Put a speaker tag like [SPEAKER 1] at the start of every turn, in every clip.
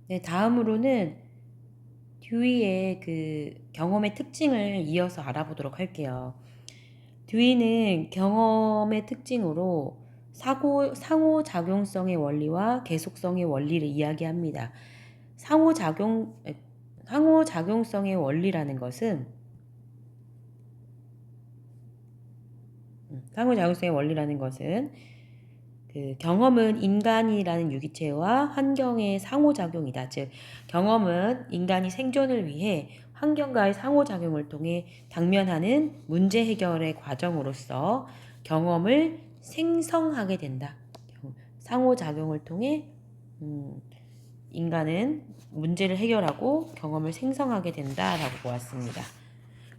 [SPEAKER 1] 네, 다음으로는 듀이의 그 경험의 특징을 이어서 알아보도록 할게요. 듀이는 경험의 특징으로 상호작용성의 원리와 계속성의 원리를 이야기합니다. 상호작용, 상호작용성의 원리라는 것은 상호작용성의 원리라는 것은 그 경험은 인간이라는 유기체와 환경의 상호작용이다. 즉, 경험은 인간이 생존을 위해 환경과의 상호작용을 통해 당면하는 문제 해결의 과정으로서 경험을 생성하게 된다. 상호작용을 통해 인간은 문제를 해결하고 경험을 생성하게 된다라고 보았습니다.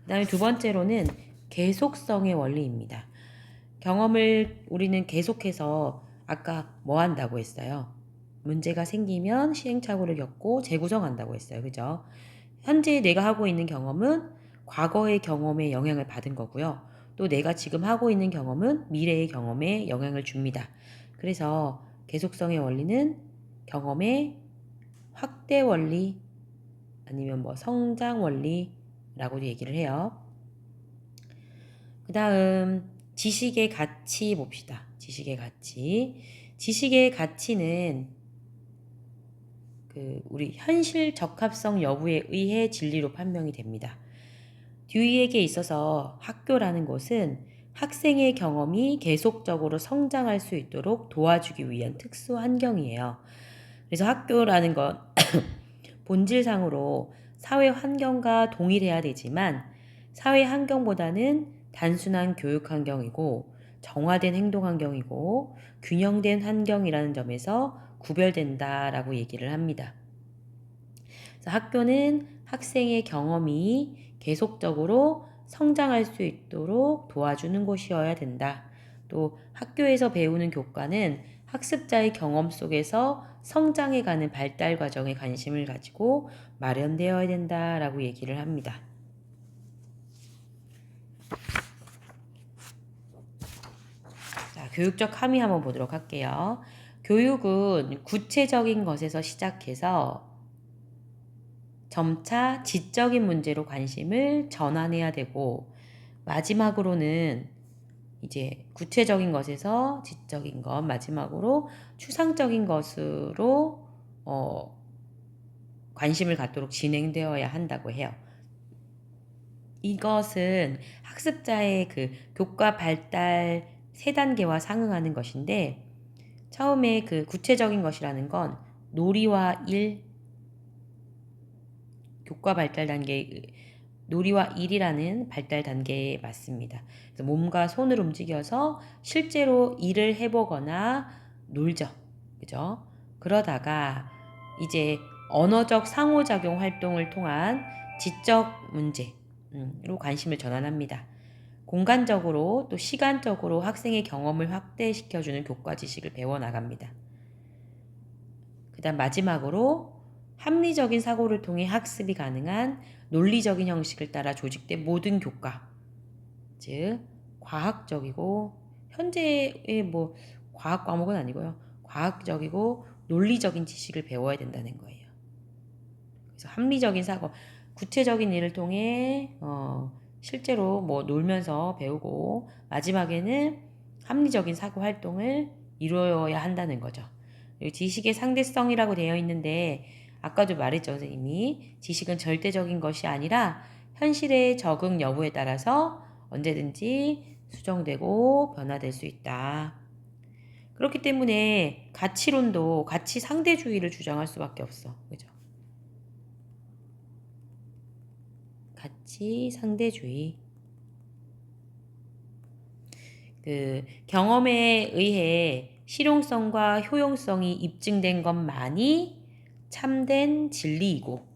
[SPEAKER 1] 그 다음에 두 번째로는 계속성의 원리입니다. 경험을 우리는 계속해서 아까 뭐 한다고 했어요? 문제가 생기면 시행착오를 겪고 재구성한다고 했어요. 그죠? 현재 내가 하고 있는 경험은 과거의 경험에 영향을 받은 거고요. 또 내가 지금 하고 있는 경험은 미래의 경험에 영향을 줍니다. 그래서 계속성의 원리는 경험의 확대 원리 아니면 뭐 성장 원리라고도 얘기를 해요. 그 다음 지식의 가치 봅시다. 지식의 가치. 지식의 가치는 그 우리 현실 적합성 여부에 의해 진리로 판명이 됩니다. 듀이에게 있어서 학교라는 곳은 학생의 경험이 계속적으로 성장할 수 있도록 도와주기 위한 특수 환경이에요. 그래서 학교라는 건 본질상으로 사회 환경과 동일해야 되지만 사회 환경보다는 단순한 교육 환경이고 정화된 행동 환경이고 균형된 환경이라는 점에서 구별된다라고 얘기를 합니다. 그래서 학교는 학생의 경험이 계속적으로 성장할 수 있도록 도와주는 곳이어야 된다. 또 학교에서 배우는 교과는 학습자의 경험 속에서 성장해가는 발달 과정에 관심을 가지고 마련되어야 된다라고 얘기를 합니다. 자, 교육적 함의 한번 보도록 할게요. 교육은 구체적인 것에서 시작해서 점차 지적인 문제로 관심을 전환해야 되고 마지막으로는 이제 구체적인 것에서 지적인 것, 마지막으로 추상적인 것으로 관심을 갖도록 진행되어야 한다고 해요. 이것은 학습자의 그 교과 발달 3단계와 상응하는 것인데 처음에 그 구체적인 것이라는 건 놀이와 일, 교과 발달 단계 놀이와 일이라는 발달 단계에 맞습니다. 그래서 몸과 손을 움직여서 실제로 일을 해보거나 놀죠. 그죠? 그러다가 이제 언어적 상호작용 활동을 통한 지적 문제로 관심을 전환합니다. 공간적으로 또 시간적으로 학생의 경험을 확대시켜주는 교과 지식을 배워나갑니다. 그 다음 마지막으로 합리적인 사고를 통해 학습이 가능한 논리적인 형식을 따라 조직된 모든 교과, 즉 과학적이고 현재의 뭐 과학 과목은 아니고요. 과학적이고 논리적인 지식을 배워야 된다는 거예요. 그래서 합리적인 사고, 구체적인 일을 통해 실제로 뭐 놀면서 배우고 마지막에는 합리적인 사고 활동을 이루어야 한다는 거죠. 지식의 상대성이라고 되어 있는데 아까도 말했죠, 선생님이. 지식은 절대적인 것이 아니라 현실의 적응 여부에 따라서 언제든지 수정되고 변화될 수 있다. 그렇기 때문에 가치론도 가치 상대주의를 주장할 수밖에 없어. 그죠? 가치 상대주의. 그 경험에 의해 실용성과 효용성이 입증된 것만이 참된 진리이고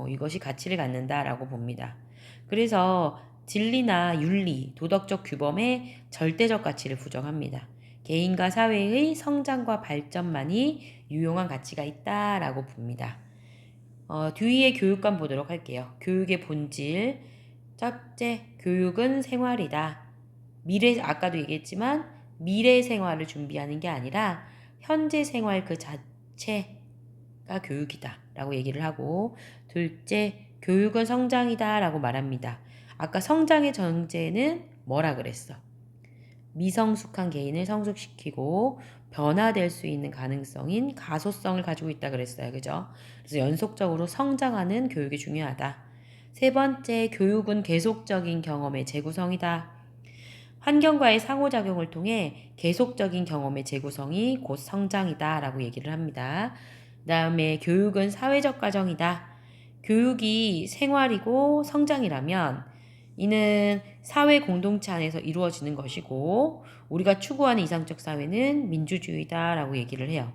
[SPEAKER 1] 이것이 가치를 갖는다라고 봅니다. 그래서 진리나 윤리, 도덕적 규범에 절대적 가치를 부정합니다. 개인과 사회의 성장과 발전만이 유용한 가치가 있다라고 봅니다. 듀이의 교육관 보도록 할게요. 교육의 본질. 첫째, 교육은 생활이다. 아까도 얘기했지만 미래 생활을 준비하는 게 아니라 현재 생활 그 자체가 교육이다 라고 얘기를 하고, 둘째, 교육은 성장이다 라고 말합니다. 아까 성장의 전제는 뭐라 그랬어? 미성숙한 개인을 성숙시키고 변화될 수 있는 가능성인 가소성을 가지고 있다 그랬어요. 그죠? 그래서 연속적으로 성장하는 교육이 중요하다. 세 번째, 교육은 계속적인 경험의 재구성이다. 환경과의 상호작용을 통해 계속적인 경험의 재구성이 곧 성장이다 라고 얘기를 합니다. 그 다음에 교육은 사회적 과정이다. 교육이 생활이고 성장이라면 이는 사회 공동체 안에서 이루어지는 것이고, 우리가 추구하는 이상적 사회는 민주주의다 라고 얘기를 해요.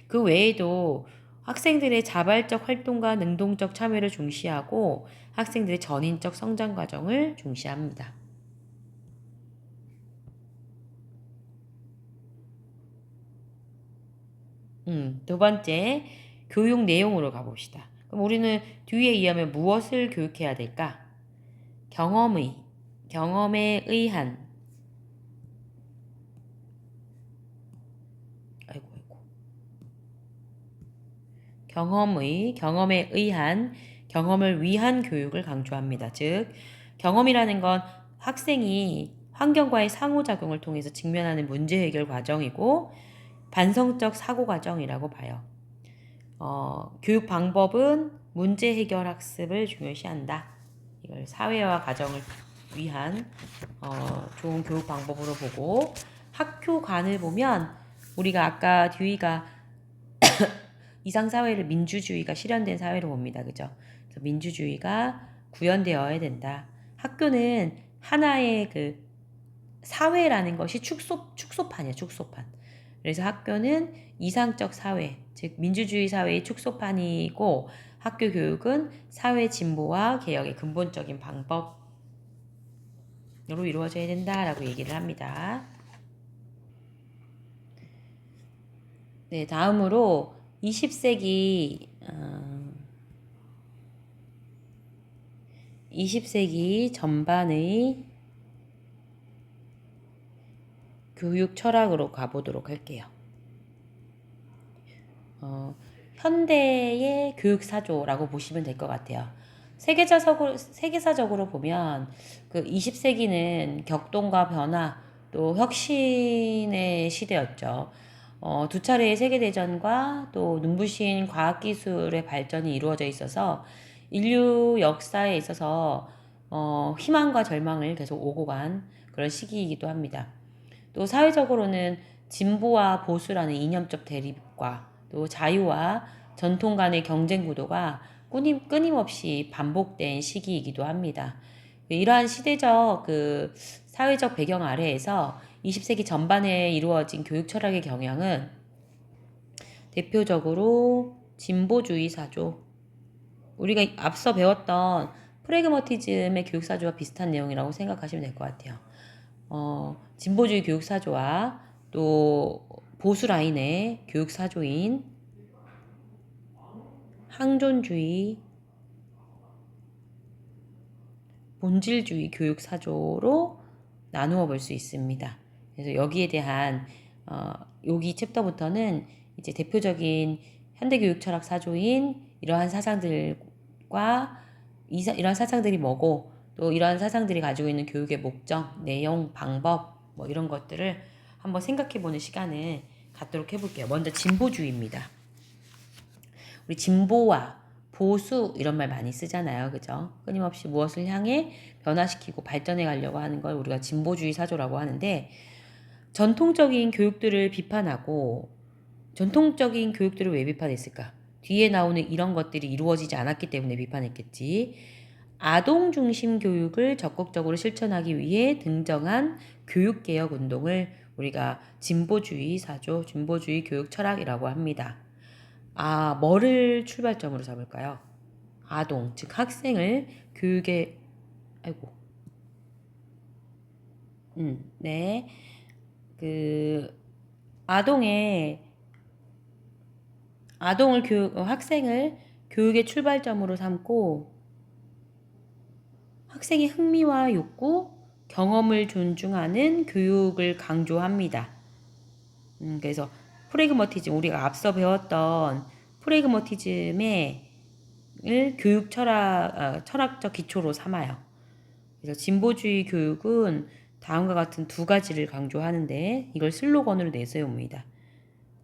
[SPEAKER 1] 그 외에도 학생들의 자발적 활동과 능동적 참여를 중시하고 학생들의 전인적 성장 과정을 중시합니다. 두 번째, 교육 내용으로 가봅시다. 그럼 우리는 뒤에 의하면 무엇을 교육해야 될까? 경험에 의한, 아이고, 경험에 의한, 경험을 위한 교육을 강조합니다. 즉, 경험이라는 건 학생이 환경과의 상호작용을 통해서 직면하는 문제 해결 과정이고, 반성적 사고 과정이라고 봐요. 교육 방법은 문제 해결 학습을 중요시한다. 이걸 사회화 과정을 위한 좋은 교육 방법으로 보고, 학교관을 보면 우리가 아까 듀이가 이상사회를 민주주의가 실현된 사회로 봅니다. 그죠? 그래서 민주주의가 구현되어야 된다. 학교는 하나의 그 사회라는 것이 축소판이야, 축소판. 그래서 학교는 이상적 사회, 즉 민주주의 사회의 축소판이고, 학교 교육은 사회 진보와 개혁의 근본적인 방법으로 이루어져야 된다라고 얘기를 합니다. 네, 다음으로 20세기 전반의 교육 철학으로 가보도록 할게요. 현대의 교육 사조라고 보시면 될 것 같아요. 세계사적으로 보면 그 20세기는 격동과 변화 또 혁신의 시대였죠. 두 차례의 세계대전과 또 눈부신 과학기술의 발전이 이루어져 있어서 인류 역사에 있어서 희망과 절망을 계속 오고 간 그런 시기이기도 합니다. 또 사회적으로는 진보와 보수라는 이념적 대립과 또 자유와 전통 간의 경쟁 구도가 끊임없이 반복된 시기이기도 합니다. 이러한 시대적 사회적 배경 아래에서 20세기 전반에 이루어진 교육 철학의 경향은 대표적으로 진보주의 사조, 우리가 앞서 배웠던 프래그머티즘의 교육 사조와 비슷한 내용이라고 생각하시면 될 것 같아요. 진보주의 교육 사조와 또 보수 라인의 교육 사조인 항존주의, 본질주의 교육 사조로 나누어 볼 수 있습니다. 그래서 여기에 대한 여기 챕터부터는 이제 대표적인 현대 교육 철학 사조인 이러한 사상들과 이러한 사상들이 뭐고, 또 이러한 사상들이 가지고 있는 교육의 목적, 내용, 방법 뭐 이런 것들을 한번 생각해보는 시간을 갖도록 해볼게요. 먼저 진보주의입니다. 우리 진보와 보수 이런 말 많이 쓰잖아요. 그죠? 끊임없이 무엇을 향해 변화시키고 발전해 가려고 하는 걸 우리가 진보주의 사조라고 하는데, 전통적인 교육들을 비판하고, 전통적인 교육들을 왜 비판했을까? 뒤에 나오는 이런 것들이 이루어지지 않았기 때문에 비판했겠지. 아동 중심 교육을 적극적으로 실천하기 위해 등장한 교육개혁 운동을 우리가 진보주의 사조, 진보주의 교육 철학이라고 합니다. 뭐를 출발점으로 삼을까요? 아동, 즉 학생을 교육에, 아이고, 네, 그 아동의 학생을 교육의 출발점으로 삼고, 학생의 흥미와 욕구, 경험을 존중하는 교육을 강조합니다. 그래서 프래그머티즘, 우리가 앞서 배웠던 프레그머티즘의 교육 철학적 기초로 삼아요. 그래서 진보주의 교육은 다음과 같은 두 가지를 강조하는데 이걸 슬로건으로 내세웁니다.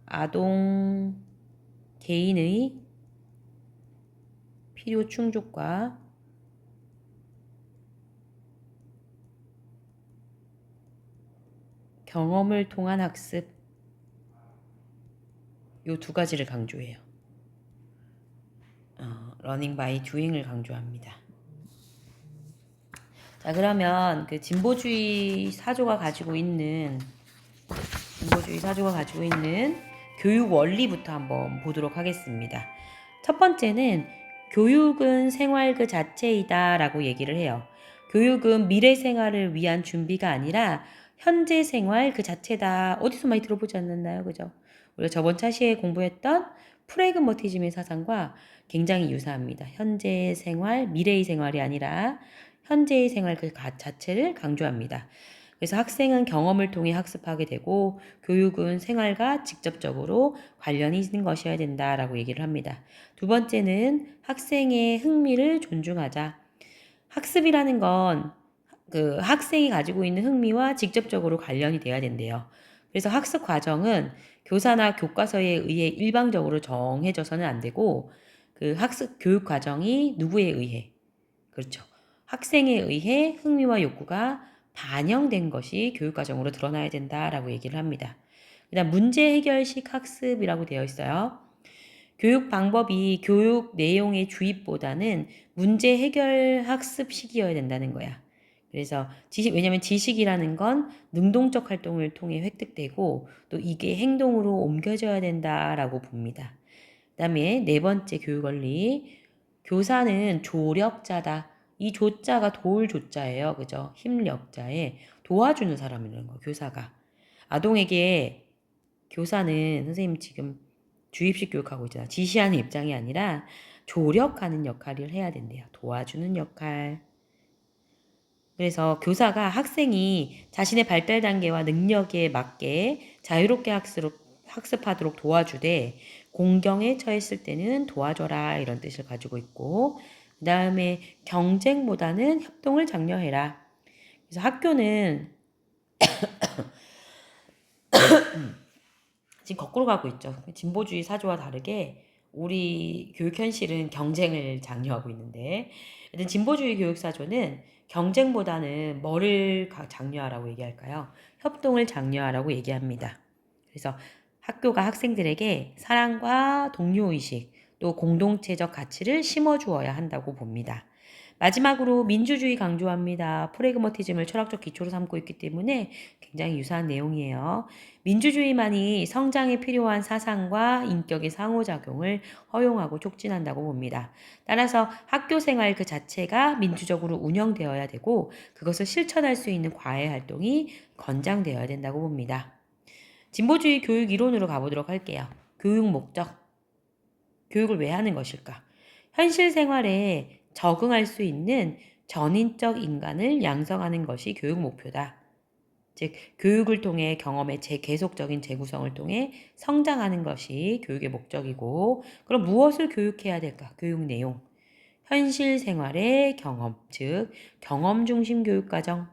[SPEAKER 1] 아동 개인의 필요 충족과 경험을 통한 학습, 요 두 가지를 강조해요. 러닝 바이 두잉을 강조합니다. 자, 그러면 그 진보주의 사조가 가지고 있는 교육 원리부터 한번 보도록 하겠습니다. 첫 번째는 교육은 생활 그 자체이다 라고 얘기를 해요. 교육은 미래 생활을 위한 준비가 아니라 현재 생활 그 자체다. 어디서 많이 들어보지 않았나요? 그죠? 우리가 저번 차시에 공부했던 프래그머티즘의 사상과 굉장히 유사합니다. 현재 생활, 미래의 생활이 아니라 현재의 생활 그 자체를 강조합니다. 그래서 학생은 경험을 통해 학습하게 되고 교육은 생활과 직접적으로 관련이 있는 것이어야 된다라고 얘기를 합니다. 두 번째는 학생의 흥미를 존중하자. 학습이라는 건 그 학생이 가지고 있는 흥미와 직접적으로 관련이 돼야 된대요. 그래서 학습 과정은 교사나 교과서에 의해 일방적으로 정해져서는 안 되고 그 학습 교육 과정이 누구에 의해 그렇죠. 학생에 의해 흥미와 욕구가 반영된 것이 교육과정으로 드러나야 된다라고 얘기를 합니다. 그다음 문제 해결식 학습이라고 되어 있어요. 교육 방법이 교육 내용의 주입보다는 문제 해결 학습식이어야 된다는 거야. 그래서 왜냐면 지식이라는 건 능동적 활동을 통해 획득되고 또 이게 행동으로 옮겨져야 된다라고 봅니다. 그다음에 네 번째 교육 원리. 교사는 조력자다. 이 조자가 도울 조자예요. 그죠? 힘력자에 도와주는 사람이라는 거, 교사가. 아동에게 교사는 선생님 지금 주입식 교육하고 있잖아. 지시하는 입장이 아니라 조력하는 역할을 해야 된대요. 도와주는 역할. 그래서 교사가 학생이 자신의 발달 단계와 능력에 맞게 자유롭게 학습하도록 도와주되 공경에 처했을 때는 도와줘라 이런 뜻을 가지고 있고 그 다음에 경쟁보다는 협동을 장려해라. 그래서 학교는 지금 거꾸로 가고 있죠. 진보주의 사조와 다르게 우리 교육 현실은 경쟁을 장려하고 있는데 진보주의 교육 사조는 경쟁보다는 뭐를 장려하라고 얘기할까요? 협동을 장려하라고 얘기합니다. 그래서 학교가 학생들에게 사랑과 동료의식 또 공동체적 가치를 심어주어야 한다고 봅니다. 마지막으로 민주주의 강조합니다. 프래그머티즘을 철학적 기초로 삼고 있기 때문에 굉장히 유사한 내용이에요. 민주주의만이 성장에 필요한 사상과 인격의 상호작용을 허용하고 촉진한다고 봅니다. 따라서 학교 생활 그 자체가 민주적으로 운영되어야 되고 그것을 실천할 수 있는 과외 활동이 권장되어야 된다고 봅니다. 진보주의 교육 이론으로 가보도록 할게요. 교육 목적. 교육을 왜 하는 것일까? 현실 생활에 적응할 수 있는 전인적 인간을 양성하는 것이 교육 목표다. 즉, 교육을 통해 경험의 계속적인 재구성을 통해 성장하는 것이 교육의 목적이고, 그럼 무엇을 교육해야 될까? 교육 내용. 현실 생활의 경험, 즉, 경험 중심 교육과정.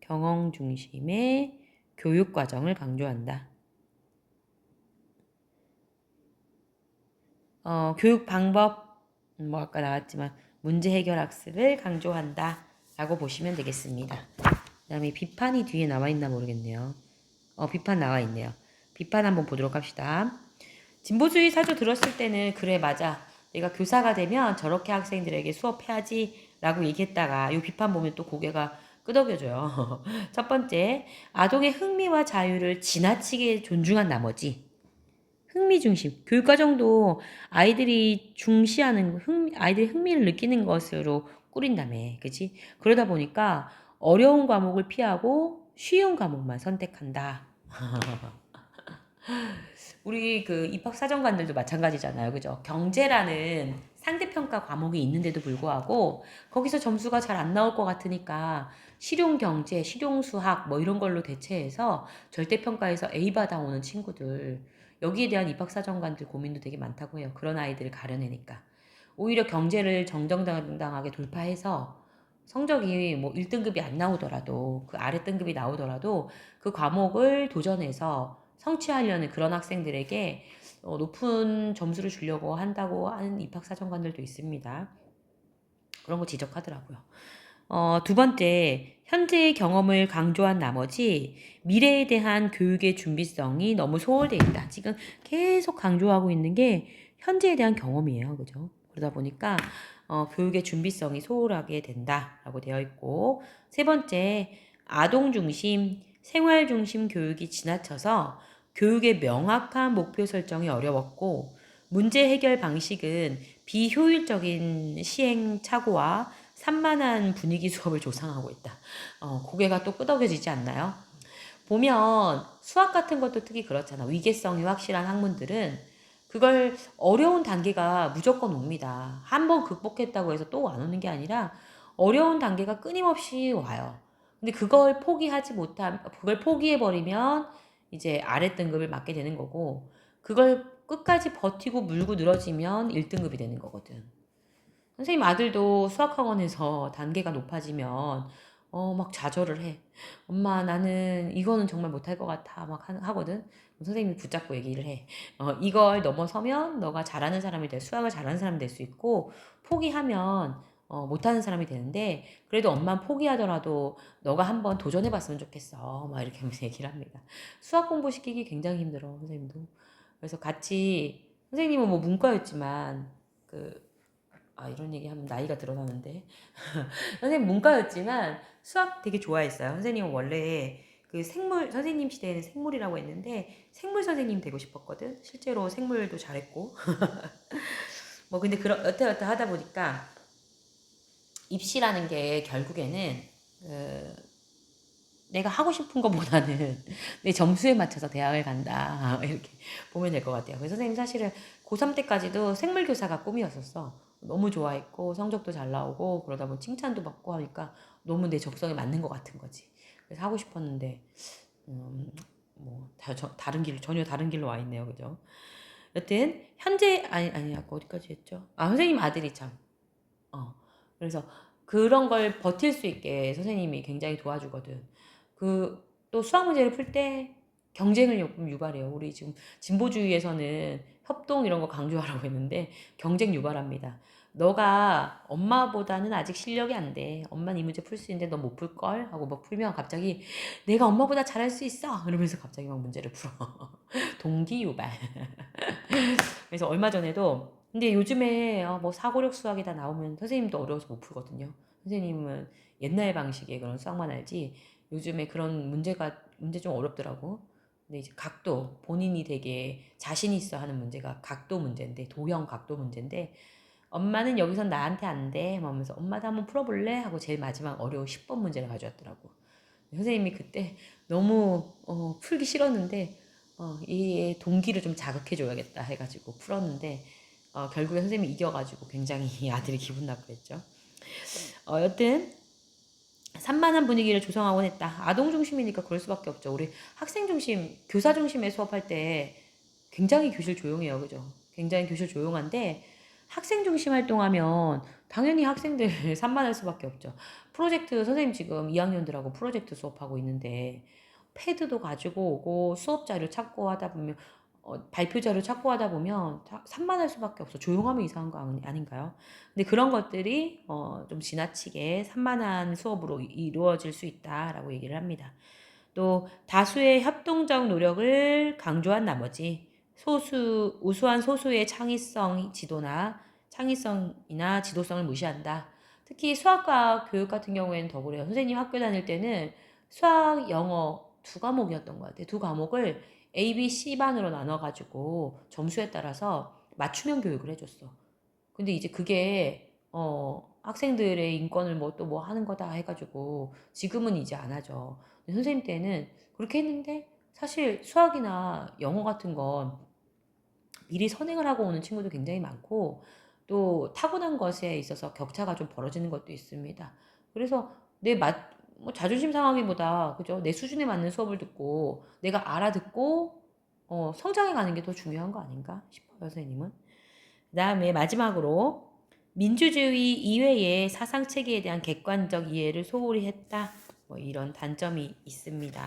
[SPEAKER 1] 경험 중심의 교육과정을 강조한다. 교육 방법, 아까 나왔지만 문제 해결 학습을 강조한다 라고 보시면 되겠습니다. 그 다음에 비판이 뒤에 나와 있나 모르겠네요. 비판 나와 있네요. 비판 한번 보도록 합시다. 진보주의 사조 들었을 때는 그래 맞아. 내가 교사가 되면 저렇게 학생들에게 수업해야지 라고 얘기했다가 이 비판 보면 또 고개가 끄덕여져요. 첫 번째, 아동의 흥미와 자유를 지나치게 존중한 나머지 흥미 중심. 교육과정도 아이들이 중시하는 아이들이 흥미를 느끼는 것으로 꾸린다며. 그치? 그러다 보니까 어려운 과목을 피하고 쉬운 과목만 선택한다. 우리 그 입학사정관들도 마찬가지잖아요. 그죠? 경제라는 상대평가 과목이 있는데도 불구하고 거기서 점수가 잘 안 나올 것 같으니까 실용경제, 실용수학 뭐 이런 걸로 대체해서 절대평가에서 A 받아오는 친구들 여기에 대한 입학사정관들 고민도 되게 많다고 해요. 그런 아이들을 가려내니까. 오히려 경제를 정정당당하게 돌파해서 성적이 뭐 1등급이 안 나오더라도 그 아래 등급이 나오더라도 그 과목을 도전해서 성취하려는 그런 학생들에게 높은 점수를 주려고 한다고 하는 입학사정관들도 있습니다. 그런 거 지적하더라고요. 두 번째, 현재의 경험을 강조한 나머지 미래에 대한 교육의 준비성이 너무 소홀되어 있다. 지금 계속 강조하고 있는 게 현재에 대한 경험이에요. 그죠? 그러다 보니까 교육의 준비성이 소홀하게 된다라고 되어 있고, 세 번째, 아동 중심, 생활 중심 교육이 지나쳐서 교육의 명확한 목표 설정이 어려웠고, 문제 해결 방식은 비효율적인 시행착오와 산만한 분위기 수업을 조장하고 있다. 고개가 또 끄덕여지지 않나요? 보면 수학 같은 것도 특히 그렇잖아. 위계성이 확실한 학문들은 그걸 어려운 단계가 무조건 옵니다. 한 번 극복했다고 해서 또 안 오는 게 아니라 어려운 단계가 끊임없이 와요. 근데 그걸 포기해버리면 이제 아래 등급을 맞게 되는 거고, 그걸 끝까지 버티고 물고 늘어지면 1등급이 되는 거거든. 선생님 아들도 수학학원에서 단계가 높아지면 막 좌절을 해. 엄마 나는 이거는 정말 못할 것 같아 막 하거든. 선생님이 붙잡고 얘기를 해. 이걸 넘어서면 너가 잘하는 사람이 수학을 잘하는 사람이 될 수 있고 포기하면 못하는 사람이 되는데 그래도 엄마는 포기하더라도 너가 한번 도전해봤으면 좋겠어. 막 이렇게 하면서 얘기를 합니다. 수학 공부시키기 굉장히 힘들어 선생님도. 그래서 같이 선생님은 뭐 문과였지만 이런 얘기 하면 나이가 드러나는데. 선생님 문과였지만 수학 되게 좋아했어요. 선생님은 원래 그 선생님 시대에는 생물이라고 했는데 생물 선생님 되고 싶었거든. 실제로 생물도 잘했고. 뭐 근데 여태 하다 보니까 입시라는 게 결국에는 그 내가 하고 싶은 것보다는 내 점수에 맞춰서 대학을 간다. 이렇게 보면 될 것 같아요. 그래서 선생님 사실은 고3 때까지도 생물교사가 꿈이었었어. 너무 좋아했고 성적도 잘 나오고 그러다 보면 칭찬도 받고 하니까 너무 내 적성에 맞는 것 같은 거지. 그래서 하고 싶었는데 다른 길 전혀 다른 길로 와 있네요. 그죠? 여튼 현재 아니 아까 어디까지 했죠? 선생님 아들이 참 그래서 그런 걸 버틸 수 있게 선생님이 굉장히 도와주거든. 또 수학 문제를 풀 때 경쟁을 조금 유발해요. 우리 지금 진보주의에서는 협동 이런 거 강조하라고 했는데 경쟁 유발합니다. 너가 엄마보다는 아직 실력이 안 돼. 엄마는 이 문제 풀 수 있는데 너 못 풀걸? 하고 막 풀면 갑자기 내가 엄마보다 잘할 수 있어! 이러면서 갑자기 막 문제를 풀어. 동기 유발. 그래서 얼마 전에도 근데 요즘에 뭐 사고력 수학이 다 나오면 선생님도 어려워서 못 풀거든요. 선생님은 옛날 방식의 그런 수학만 알지 요즘에 그런 문제 좀 어렵더라고. 근데 이제 본인이 되게 자신 있어 하는 문제가 각도 문제인데 도형 각도 문제인데 엄마는 여기선 나한테 안 돼. 막 하면서 엄마도 한번 풀어볼래? 하고 제일 마지막 어려운 10번 문제를 가져왔더라고. 선생님이 그때 너무 풀기 싫었는데 이 동기를 좀 자극해줘야겠다 해가지고 풀었는데 결국에 선생님이 이겨가지고 굉장히 아들이 기분 나쁘겠죠. 여튼 산만한 분위기를 조성하곤 했다. 아동 중심이니까 그럴 수밖에 없죠. 우리 학생 중심, 교사 중심의 수업할 때 굉장히 교실 조용해요. 그죠? 굉장히 교실 조용한데 학생 중심 활동하면 당연히 학생들 산만할 수밖에 없죠. 선생님 지금 2학년들하고 프로젝트 수업하고 있는데 패드도 가지고 오고 수업 자료 찾고 하다 보면 발표 자료 찾고 하다 보면 산만할 수밖에 없어. 조용하면 이상한 거 아닌가요? 근데 그런 것들이 좀 지나치게 산만한 수업으로 이루어질 수 있다라고 얘기를 합니다. 또 다수의 협동적 노력을 강조한 나머지 우수한 소수의 창의성이나 지도성을 무시한다. 특히 수학과 교육 같은 경우에는 더 그래요. 선생님 학교 다닐 때는 수학, 영어 두 과목이었던 것 같아요. 두 과목을 A, B, C반으로 나눠가지고 점수에 따라서 맞춤형 교육을 해줬어. 근데 이제 그게 학생들의 인권을 뭐 하는 거다 해가지고 지금은 이제 안 하죠. 선생님 때는 그렇게 했는데 사실 수학이나 영어 같은 건 미리 선행을 하고 오는 친구도 굉장히 많고 또 타고난 것에 있어서 격차가 좀 벌어지는 것도 있습니다. 그래서 뭐 자존심 상하기보다 그죠? 내 수준에 맞는 수업을 듣고 내가 알아듣고 성장해 가는 게 더 중요한 거 아닌가 싶어요, 선생님은. 그다음에 마지막으로 민주주의 이외의 사상 체계에 대한 객관적 이해를 소홀히 했다. 뭐 이런 단점이 있습니다.